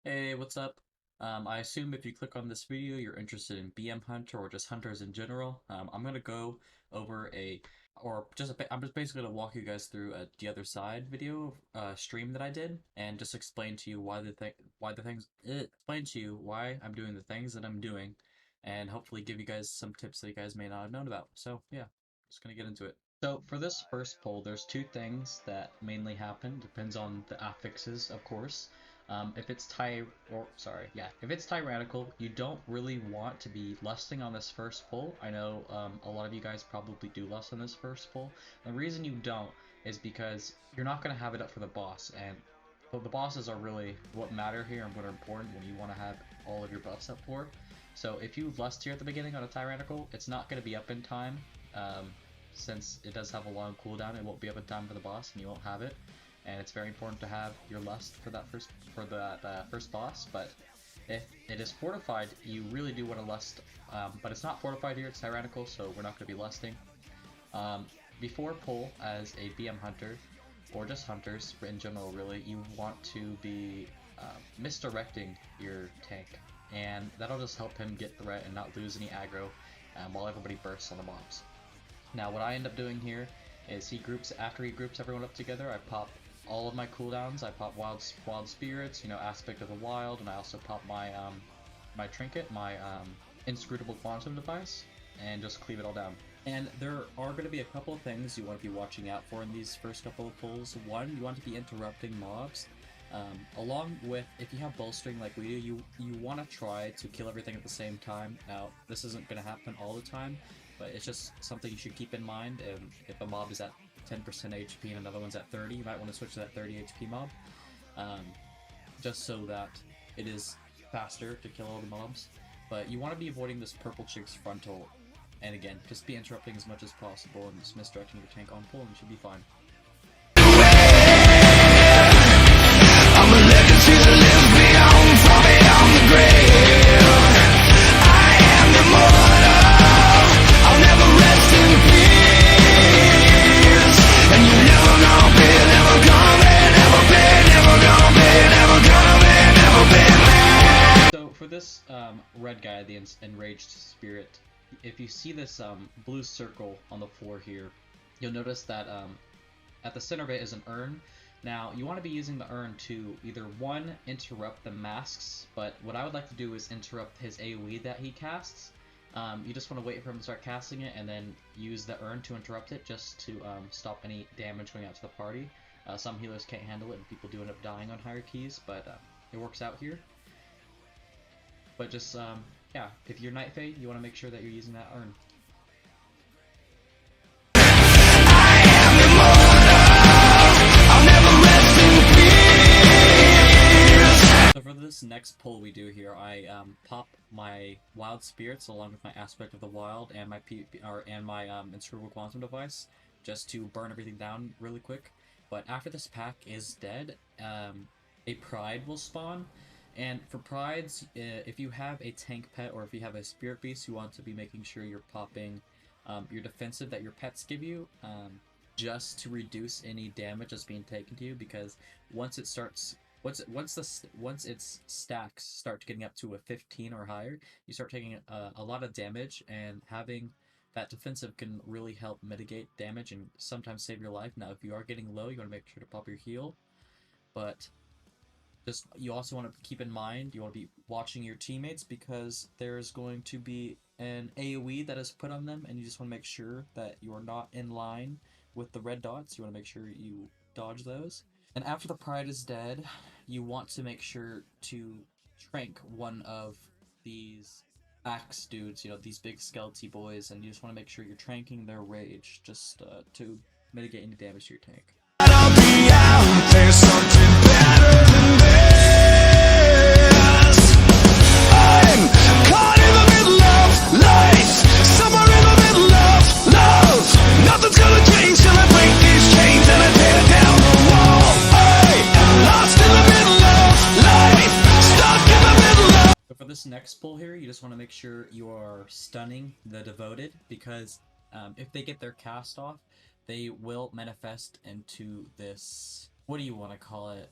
Hey, what's up? I assume if you click on this video, you're interested in BM Hunter or just hunters in general. I'm gonna go over I'm just basically gonna walk you guys through the other side video stream that I did, and just explain to you explain to you why I'm doing the things that I'm doing, and hopefully give you guys some tips that you guys may not have known about. So yeah, just gonna get into it. So for this first poll, there's two things that mainly happen. Depends on the affixes, of course. If it's tyrannical, you don't really want to be lusting on this first pull. I know a lot of you guys probably do lust on this first pull. The reason you don't is because you're not going to have it up for the boss, and the bosses are really what matter here and what are important when you want to have all of your buffs up for. So if you lust here at the beginning on a tyrannical, it's not going to be up in time. Since it does have a long cooldown, it won't be up in time for the boss, and you won't have it. And it's very important to have your lust for that first boss. But if it is fortified, you really do want to lust. But it's not fortified here; it's tyrannical, so we're not going to be lusting. Before pull as a BM hunter, or just hunters in general, really, you want to be misdirecting your tank, and that'll just help him get threat and not lose any aggro while everybody bursts on the mobs. Now what I end up doing here is after he groups everyone up together, I pop all of my cooldowns. I pop wild spirits, aspect of the wild, and I also pop my my trinket, my inscrutable quantum device, and just cleave it all down. And there are going to be a couple of things you want to be watching out for in these first couple of pulls. One, you want to be interrupting mobs. Along with, if you have bolstering like we do, you want to try to kill everything at the same time. Now, this isn't going to happen all the time, but it's just something you should keep in mind. If a mob is at 10% HP and another one's at 30, you might want to switch to that 30 HP mob, just so that it is faster to kill all the mobs. But you want to be avoiding this purple chick's frontal, and again, just be interrupting as much as possible and just misdirecting your tank on pull, and you should be fine. For this red guy, the Enraged Spirit, if you see this blue circle on the floor here, you'll notice that at the center of it is an urn. Now, you want to be using the urn to either, one, interrupt the masks, but what I would like to do is interrupt his AoE that he casts. You just want to wait for him to start casting it and then use the urn to interrupt it just to stop any damage going out to the party. Some healers can't handle it and people do end up dying on higher keys, but it works out here. But just, yeah, if you're Night Fae, you want to make sure that you're using that urn. So for this next pull we do here, I pop my wild spirits along with my aspect of the wild and my inscrutable quantum device just to burn everything down really quick. But after this pack is dead, a pride will spawn. And for prides, if you have a tank pet or if you have a spirit beast, you want to be making sure you're popping your defensive that your pets give you, just to reduce any damage that's being taken to you. Because once its stacks start getting up to a 15 or higher, you start taking a lot of damage, and having that defensive can really help mitigate damage and sometimes save your life. Now, if you are getting low, you want to make sure to pop your heal, but you also want to keep in mind, you want to be watching your teammates, because there's going to be an AoE that is put on them, and you just want to make sure that you are not in line with the red dots. You want to make sure you dodge those. And after the pride is dead, you want to make sure to trank one of these axe dudes, these big skeleton boys, and you just want to make sure you're tranking their rage, just to mitigate any damage to your tank. There's something better than this. I'm caught in the middle of life, somewhere in the middle of love. Nothing's gonna change till I break these chains and I tear down the wall. I am lost in the middle of life, stuck in the middle of... So for this next pull here, you just want to make sure you are stunning the devoted, because if they get their cast off, they will manifest into this, what do you want to call it,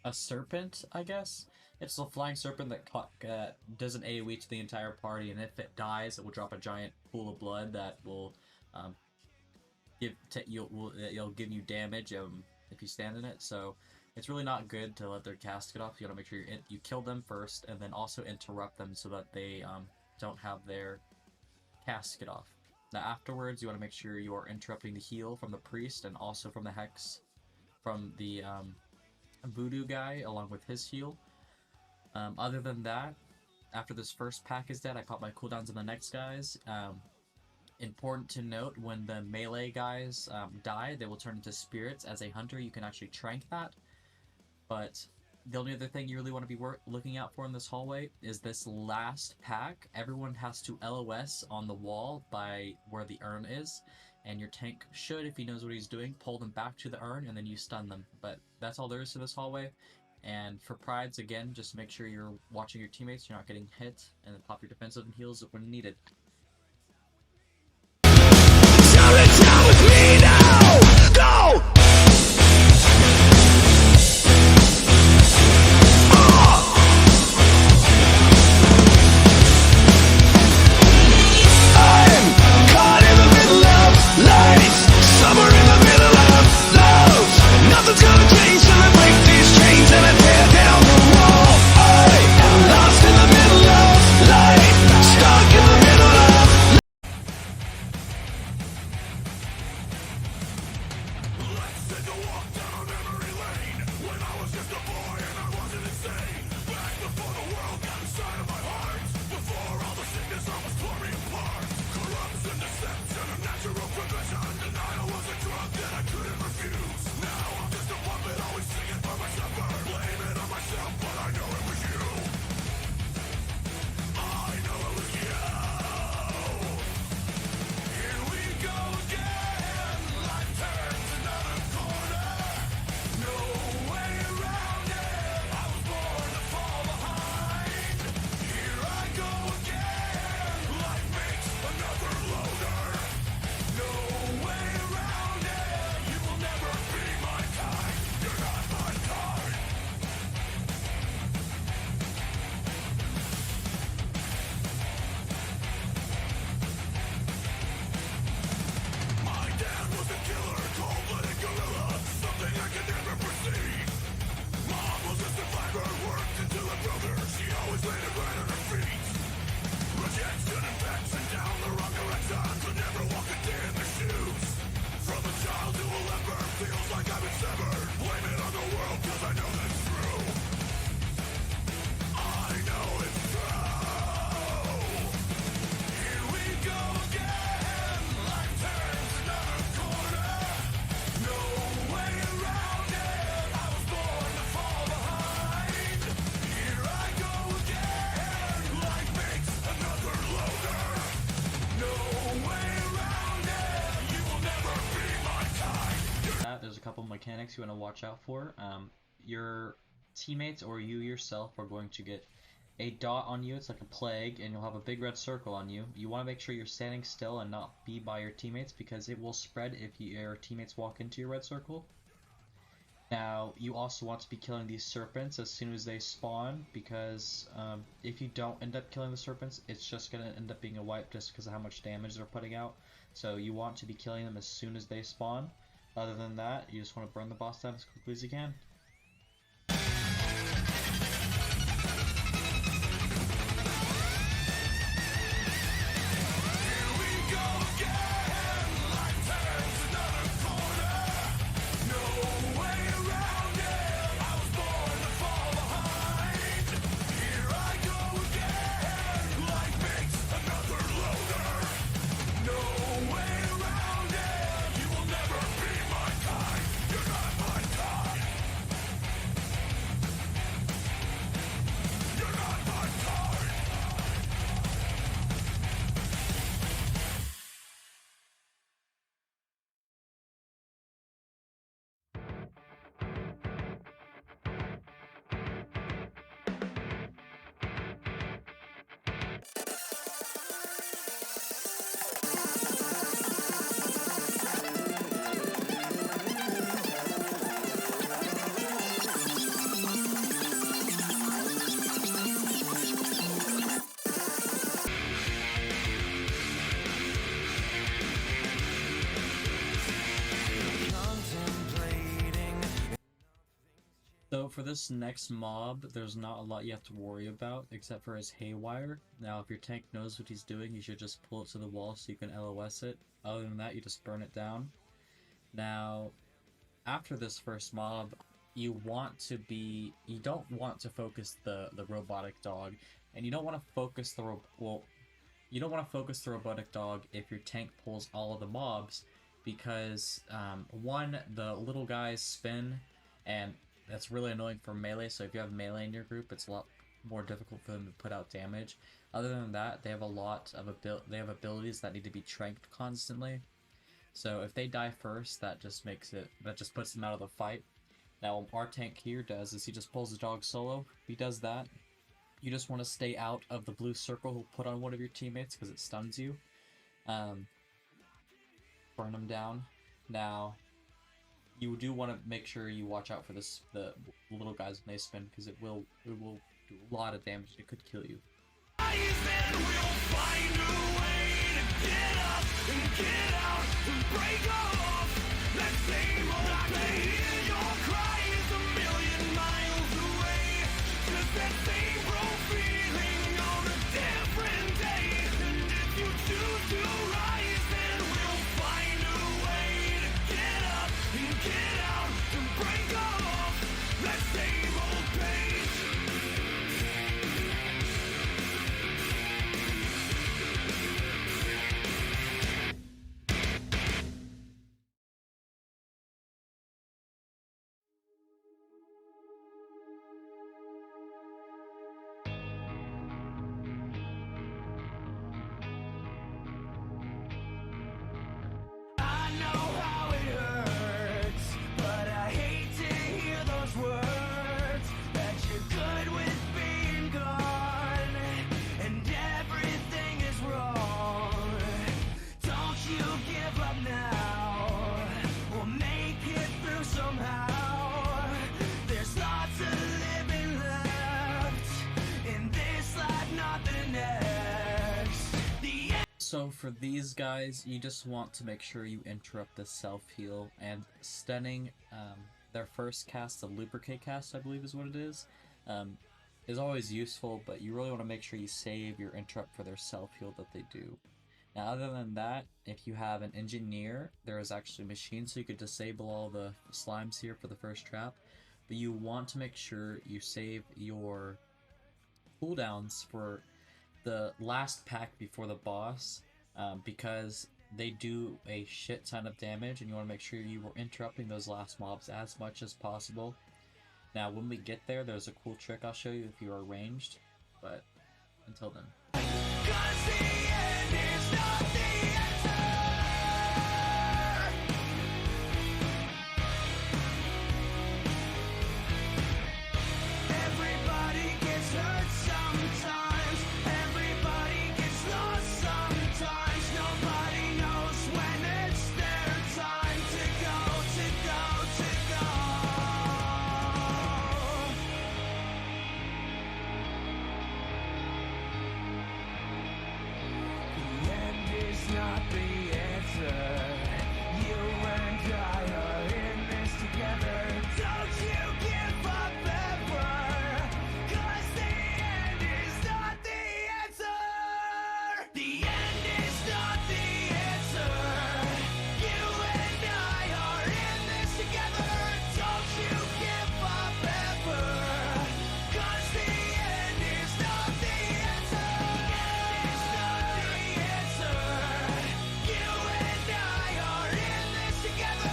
a serpent, I guess. It's a flying serpent that does an AoE to the entire party, and if it dies, it will drop a giant pool of blood that will it'll give you damage if you stand in it. So it's really not good to let their cast get off. You gotta make sure you kill them first, and then also interrupt them so that they don't have their cast get off. Now afterwards, you want to make sure you are interrupting the heal from the priest and also from the hex from the voodoo guy along with his heal. Other than that, after this first pack is dead, I pop my cooldowns on the next guys. Important to note, when the melee guys die, they will turn into spirits. As a hunter, you can actually trank that. But the only other thing you really want to be looking out for in this hallway is this last pack. Everyone has to LOS on the wall by where the urn is, and your tank should, if he knows what he's doing, pull them back to the urn and then you stun them. But that's all there is to this hallway. And for prides, again, just make sure you're watching your teammates, you're not getting hit, and then pop your defensive and heals when needed. Go! mechanics you want to watch out for. Your teammates or you yourself are going to get a dot on you. It's like a plague, and you'll have a big red circle on you. You want to make sure you're standing still and not be by your teammates, because it will spread if your teammates walk into your red circle. Now, you also want to be killing these serpents as soon as they spawn, because if you don't end up killing the serpents, it's just going to end up being a wipe just because of how much damage they're putting out. So you want to be killing them as soon as they spawn. Other than that, you just want to burn the boss down as quickly as you can. for this next mob, there's not a lot you have to worry about, except for his Haywire. Now, if your tank knows what he's doing, you should just pull it to the wall so you can LOS it. Other than that, you just burn it down. Now, after this first mob, you don't want to focus the robotic dog, and you don't want to focus the robotic dog if your tank pulls all of the mobs, because one, the little guys spin, and that's really annoying for melee, so if you have melee in your group, it's a lot more difficult for them to put out damage. Other than that, they have a lot of abilities that need to be tranked constantly. So if they die first, that just puts them out of the fight. Now what our tank here does is he just pulls the dog solo. If he does that, you just want to stay out of the blue circle he'll put on one of your teammates because it stuns you. Burn them down. Now, you do want to make sure you watch out for the little guys when they spin, because it will do a lot of damage. It could kill you. So for these guys, you just want to make sure you interrupt the self-heal, and stunning their first cast, the lubricate cast I believe is what it is always useful, but you really want to make sure you save your interrupt for their self-heal that they do. Now other than that, if you have an engineer, there is actually machines, so you could disable all the slimes here for the first trap, but you want to make sure you save your cooldowns for the last pack before the boss, because they do a shit ton of damage, and you want to make sure you were interrupting those last mobs as much as possible. Now when we get there, there's a cool trick I'll show you if you are ranged, but until then.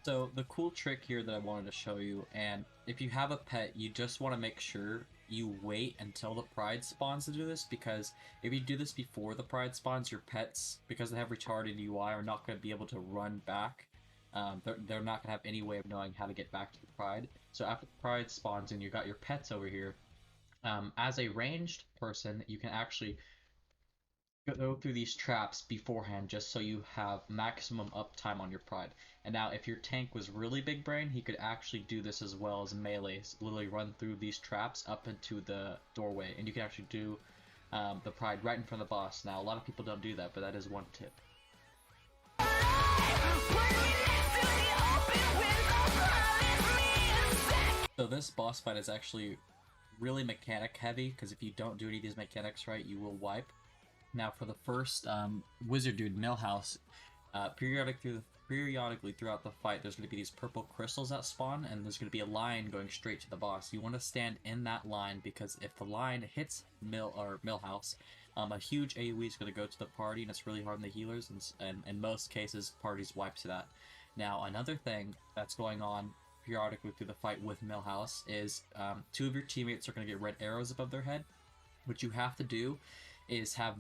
So the cool trick here that I wanted to show you, and if you have a pet, you just want to make sure you wait until the pride spawns to do this, because if you do this before the pride spawns, your pets, because they have retarded UI, are not going to be able to run back. They're not going to have any way of knowing how to get back to the pride. So after the pride spawns and you got your pets over here, as a ranged person, you can actually go through these traps beforehand just so you have maximum uptime on your pride. And now if your tank was really big brain, he could actually do this as well as melees, literally run through these traps up into the doorway, and you can actually do the pride right in front of the boss. Now a lot of people don't do that, but that is one tip. So this boss fight is actually really mechanic heavy, because if you don't do any of these mechanics right, you will wipe. Now for the first wizard dude, Millhouse, periodically throughout the fight, there's going to be these purple crystals that spawn, and there's going to be a line going straight to the boss. You want to stand in that line, because if the line hits Millhouse, a huge AoE is going to go to the party, and it's really hard on the healers, and in most cases, parties wipe to that. Now, another thing that's going on periodically through the fight with Millhouse is 2 of your teammates are going to get red arrows above their head. What you have to do is have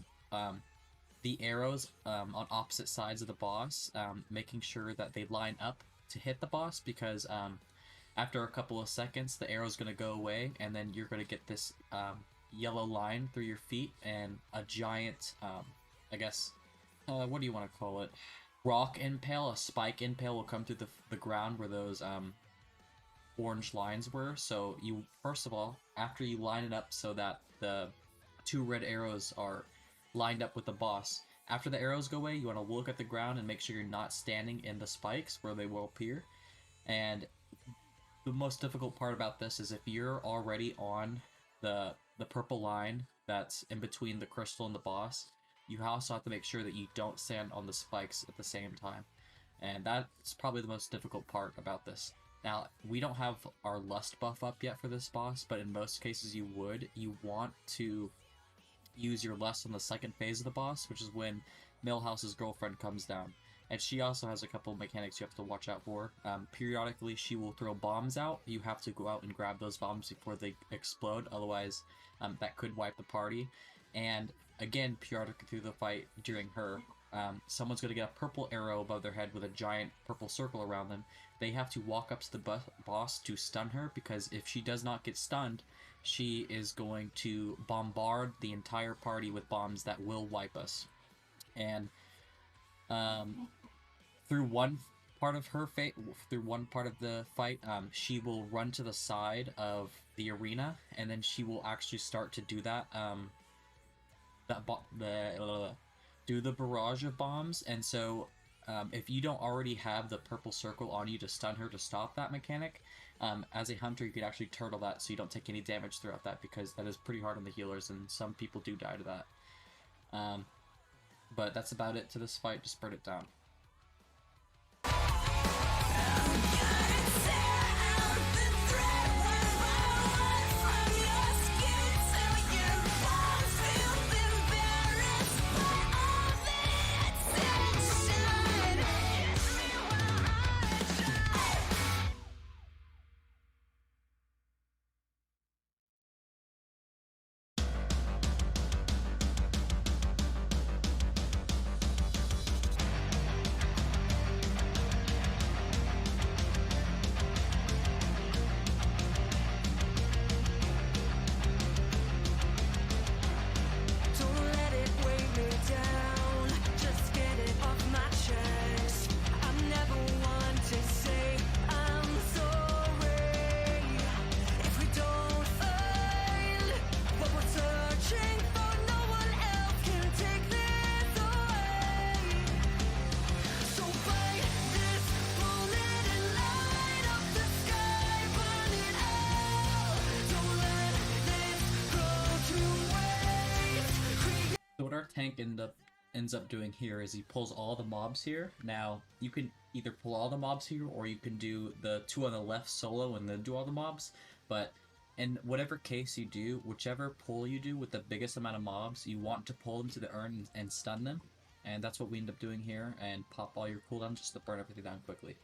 the arrows on opposite sides of the boss, making sure that they line up to hit the boss, because after a couple of seconds, the arrow's going to go away, and then you're going to get this yellow line through your feet, and a giant, I guess, what do you want to call it? Rock impale, a spike impale will come through the ground where those orange lines were. So you, first of all, after you line it up so that the 2 red arrows are lined up with the boss, after the arrows go away, you want to look at the ground and make sure you're not standing in the spikes where they will appear. And the most difficult part about this is if you're already on the purple line that's in between the crystal and the boss, you also have to make sure that you don't stand on the spikes at the same time. And that's probably the most difficult part about this. Now, we don't have our lust buff up yet for this boss, but in most cases you would. You want to use your lust on the second phase of the boss, which is when Millhouse's girlfriend comes down. And she also has a couple of mechanics you have to watch out for. Periodically, she will throw bombs out. You have to go out and grab those bombs before they explode, otherwise that could wipe the party. And again, periodically through the fight during her, someone's going to get a purple arrow above their head with a giant purple circle around them. They have to walk up to the boss to stun her, because if she does not get stunned, she is going to bombard the entire party with bombs that will wipe us. And through one part of the fight, she will run to the side of the arena, and then she will actually start to do that. Do the barrage of bombs. And so if you don't already have the purple circle on you to stun her to stop that mechanic, as a hunter you could actually turtle that so you don't take any damage throughout that, because that is pretty hard on the healers and some people do die to that. But that's about it to this fight. Just burn it down. What our tank ends up doing here is he pulls all the mobs here. Now, you can either pull all the mobs here, or you can do the 2 on the left solo and then do all the mobs. But in whatever case you do, whichever pull you do with the biggest amount of mobs, you want to pull them to the urn and stun them. And that's what we end up doing here, and pop all your cooldowns just to burn everything down quickly.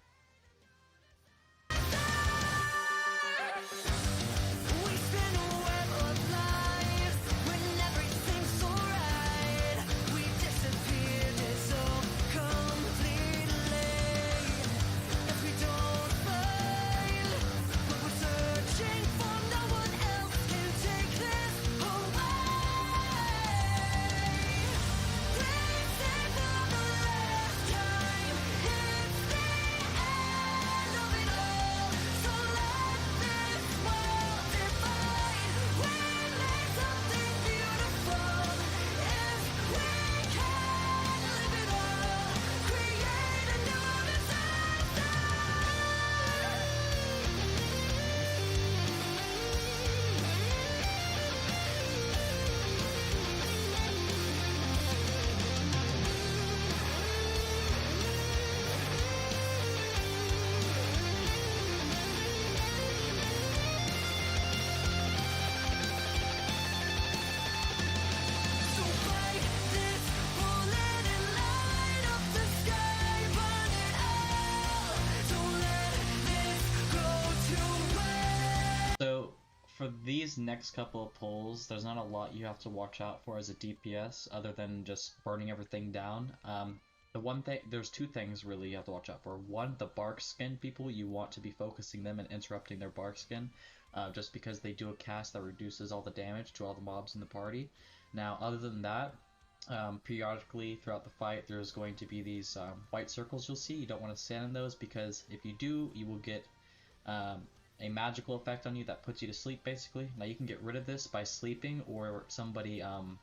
these next couple of pulls, there's not a lot you have to watch out for as a DPS other than just burning everything down. The one thing, there's two things really you have to watch out for. One, the bark skin people, you want to be focusing them and interrupting their bark skin, just because they do a cast that reduces all the damage to all the mobs in the party. Now, other than that, periodically throughout the fight, there's going to be these white circles you'll see. You don't want to stand in those because if you do, you will get a magical effect on you that puts you to sleep, basically. Now, you can get rid of this by sleeping or somebody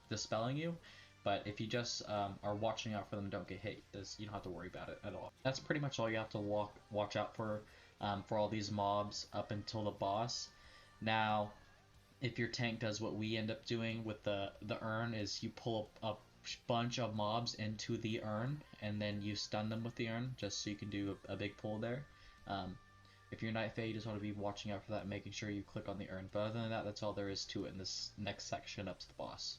dispelling you. But if you just are watching out for them and don't get hit, you don't have to worry about it at all. That's pretty much all you have to watch out for all these mobs up until the boss. Now, if your tank does what we end up doing with the urn, is you pull a bunch of mobs into the urn, and then you stun them with the urn, just so you can do a big pull there. If you're Night Fae, you just want to be watching out for that and making sure you click on the urn. But other than that, that's all there is to it in this next section up to the boss.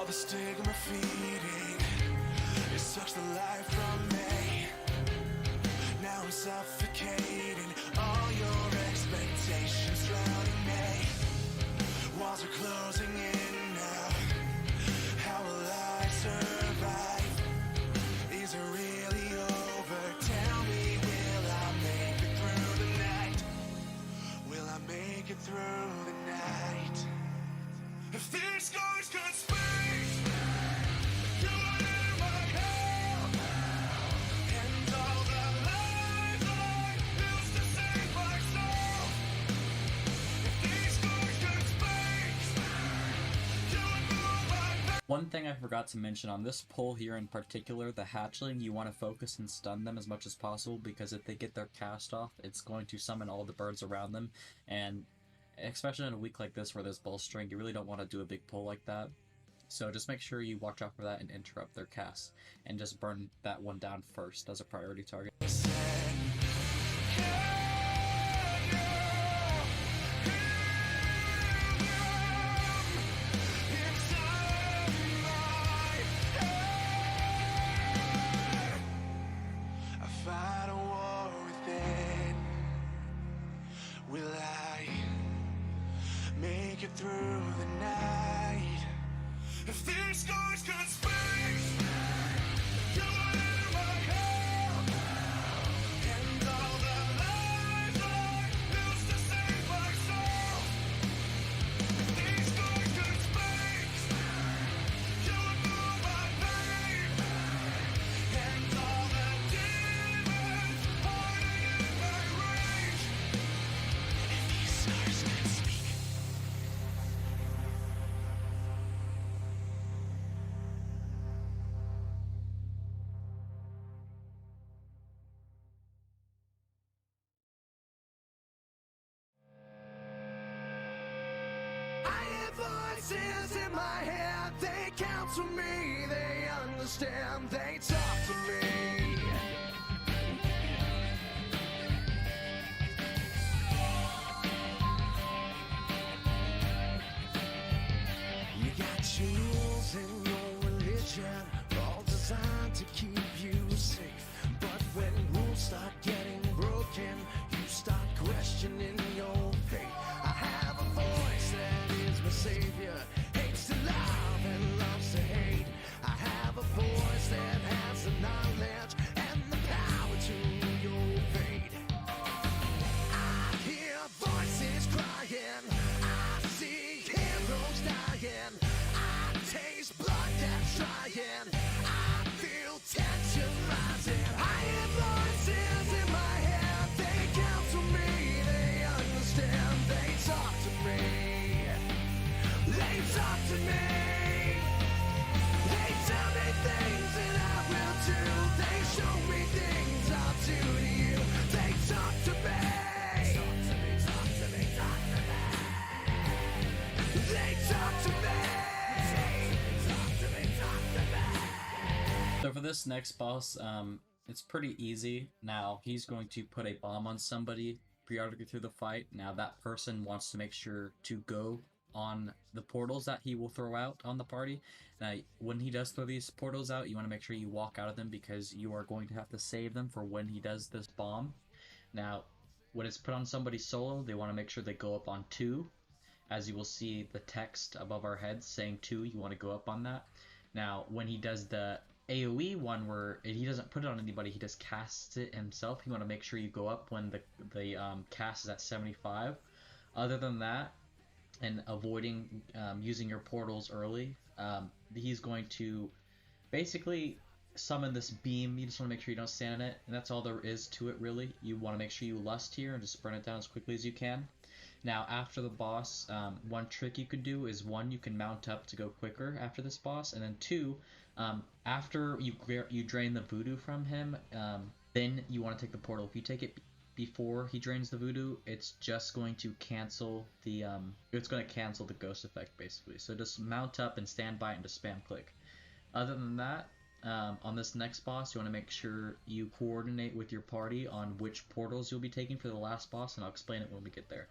The stigma feeding, it sucks the life from me. Now I'm suffocating, all your expectations drowning me. Walls are closing in now, how will I survive? Is it really over? Tell me, will I make it through the night? Will I make it through the night? If these scars could speak, one thing I forgot to mention on this pull here in particular, the hatchling, you want to focus and stun them as much as possible, because if they get their cast off, it's going to summon all the birds around them, and especially in a week like this where there's bolstering, you really don't want to do a big pull like that. So just make sure you watch out for that and interrupt their cast, and just burn that one down first as a priority target. Through the night, if these scars could speak, you are my hell, count to me, they understand, they talk to me. You got your rules and your religion, all designed to keep you safe. But when rules start getting broken, you start questioning your fate. I have a voice that is my savior, hates to love and loves to hate. I have a voice that has the knowledge and the power to your fate. I hear voices crying, I see heroes dying, I taste blood that's trying, I feel tension rising. I hear voices in my head, they count to me, they understand, they talk to me. They talk to me. They tell me things that I will do. They show me things I'll do to you. They talk to me. Talk to me, talk to me, talk to me. They talk to me. Talk to me, talk to me. So for this next boss, it's pretty easy. Now, he's going to put a bomb on somebody periodically through the fight. Now, that person wants to make sure to go on the portals that he will throw out on the party. Now, when he does throw these portals out, you want to make sure you walk out of them because you are going to have to save them for when he does this bomb. Now, when it's put on somebody solo, they want to make sure they go up on 2. As you will see the text above our heads saying 2, you want to go up on that. Now, when he does the AoE one where he doesn't put it on anybody, he just casts it himself, you want to make sure you go up when the cast is at 75. Other than that, and avoiding using your portals early, he's going to basically summon this beam. You just want to make sure you don't stand in it, and that's all there is to it really. You want to make sure you lust here and just burn it down as quickly as you can. Now after the boss, one trick you could do is 1, you can mount up to go quicker after this boss, and then 2, after you drain the voodoo from him, then you want to take the portal. If you take it before he drains the voodoo, it's just going to cancel the ghost effect basically. So just mount up and stand by it and just spam click. Other than that, on this next boss, you want to make sure you coordinate with your party on which portals you'll be taking for the last boss, and I'll explain it when we get there.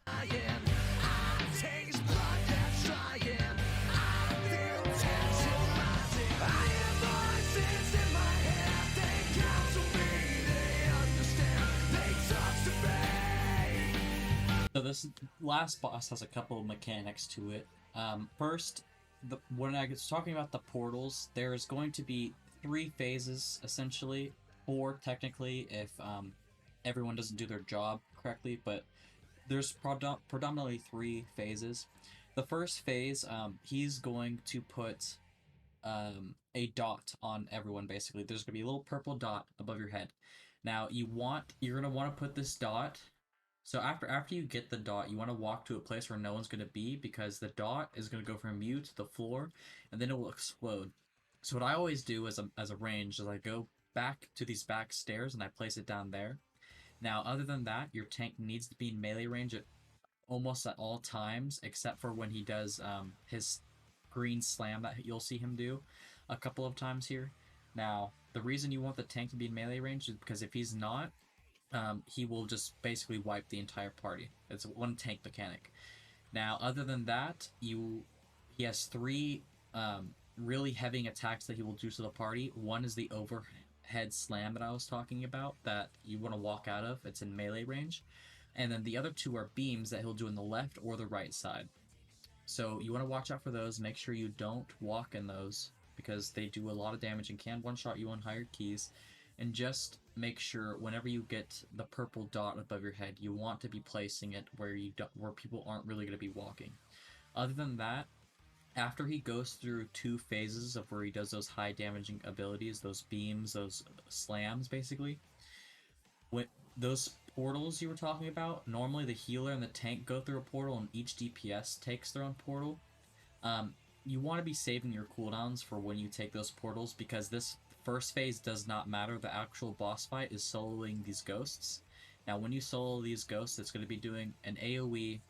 So this last boss has a couple of mechanics to it. First, when I was talking about the portals, there's going to be 3 phases, essentially. 4, technically, if everyone doesn't do their job correctly, but there's predominantly 3 phases. The first phase, he's going to put a dot on everyone, basically. There's going to be a little purple dot above your head. Now, you're going to want to put this dot. So after you get the dot, you want to walk to a place where no one's going to be, because the dot is going to go from you to the floor, and then it will explode. So what I always do as a range is I go back to these back stairs and I place it down there. Now, other than that, your tank needs to be in melee range at almost at all times, except for when he does his green slam that you'll see him do a couple of times here. Now, the reason you want the tank to be in melee range is because if he's not, he will just basically wipe the entire party. It's one tank mechanic. Now, other than that, he has 3 really heavy attacks that he will do to the party. One is the overhead slam that I was talking about that you want to walk out of. It's in melee range. And then the other 2 are beams that he'll do in the left or the right side. So you want to watch out for those. Make sure you don't walk in those, because they do a lot of damage and can one-shot you on higher keys. And just make sure whenever you get the purple dot above your head, you want to be placing it where people aren't really going to be walking. Other than that, after he goes through 2 phases of where he does those high damaging abilities, those beams, those slams basically, when those portals you were talking about, normally the healer and the tank go through a portal and each DPS takes their own portal. You want to be saving your cooldowns for when you take those portals, because this first phase does not matter. The actual boss fight is soloing these ghosts. Now, when you solo these ghosts, it's going to be doing an AoE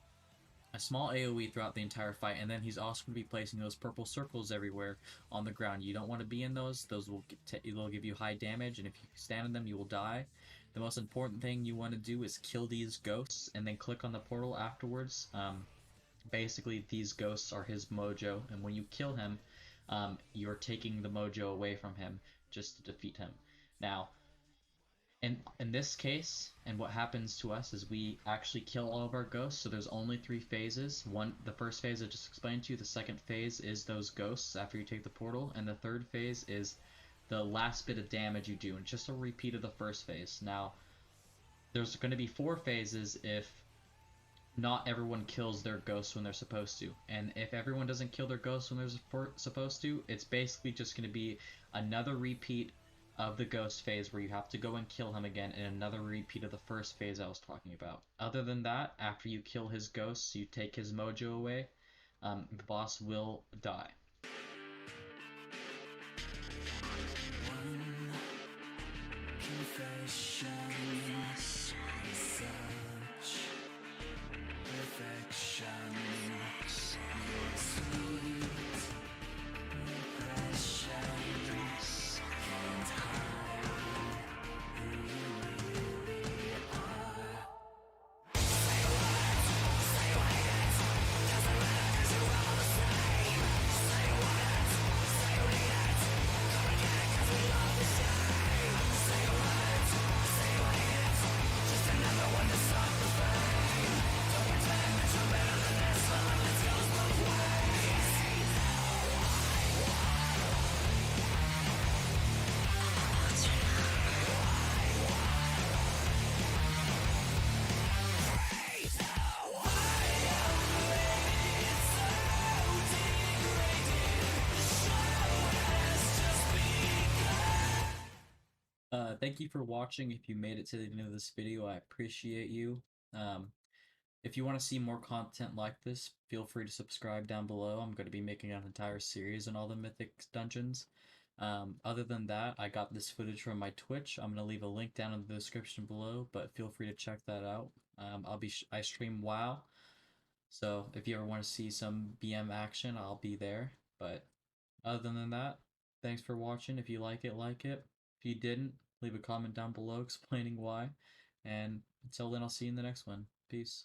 a small AoE throughout the entire fight, and then he's also going to be placing those purple circles everywhere on the ground. You don't want to be in those. Those will give you high damage, and if you stand in them, you will die. The most important thing you want to do is kill these ghosts, and then click on the portal afterwards. Basically, these ghosts are his mojo, and when you kill him, you're taking the mojo away from him just to defeat him. Now, in this case, and what happens to us is we actually kill all of our ghosts. So there's only 3 phases. The first phase I just explained to you. The second phase is those ghosts after you take the portal, and the third phase is the last bit of damage you do, and just a repeat of the first phase. Now, there's going to be 4 phases if not everyone kills their ghosts when they're supposed to. And if everyone doesn't kill their ghosts when they're supposed to, it's basically just going to be another repeat of the ghost phase where you have to go and kill him again, and another repeat of the first phase I was talking about. Other than that, after you kill his ghosts, you take his mojo away, the boss will die. Thank you for watching. If you made it to the end of this video, I appreciate you. If you want to see more content like this, feel free to subscribe down below. I'm going to be making an entire series on all the Mythic dungeons. Other than that, I got this footage from my Twitch. I'm going to leave a link down in the description below, but feel free to check that out. I stream WoW, so if you ever want to see some BM action, I'll be there. But other than that, thanks for watching. If you like it, like it. If you didn't, leave a comment down below explaining why. And until then, I'll see you in the next one. Peace.